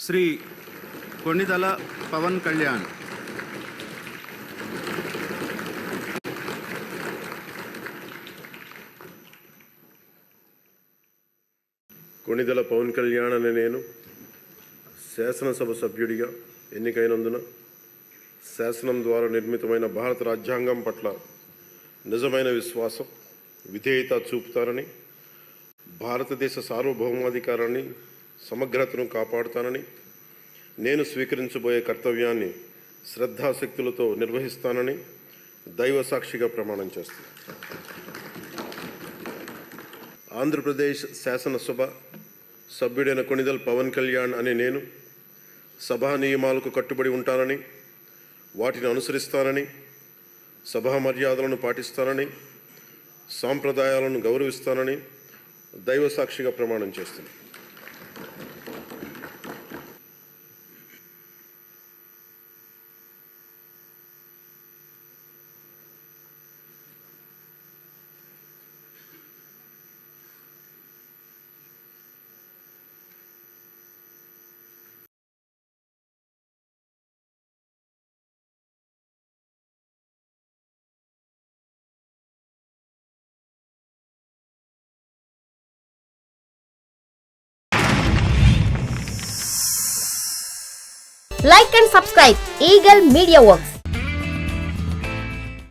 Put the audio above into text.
శ్రీ కొణిదల పవన్ కళ్యాణ్. కొణిదల పవన్ కళ్యాణ్ అనే నేను శాసనసభ సభ్యుడిగా ఎన్నికైనందున శాసనం ద్వారా నిర్మితమైన భారత రాజ్యాంగం పట్ల నిజమైన విశ్వాసం, విధేయత చూపుతానని, భారతదేశ సార్వభౌమాధికారాన్ని, సమగ్రతను కాపాడుతానని, నేను స్వీకరించబోయే కర్తవ్యాన్ని శ్రద్ధాశక్తులతో నిర్వహిస్తానని దైవ సాక్షిగా ప్రమాణం చేస్తాను. ఆంధ్రప్రదేశ్ శాసనసభ సభ్యుడైన కొణిదల పవన్ కళ్యాణ్ అనే నేను సభా నియమాలకు కట్టుబడి ఉంటానని, వాటిని అనుసరిస్తానని, సభా మర్యాదలను పాటిస్తానని, సాంప్రదాయాలను గౌరవిస్తానని దైవ సాక్షిగా ప్రమాణం చేస్తున్నాను. Like and subscribe Eagle Media Works.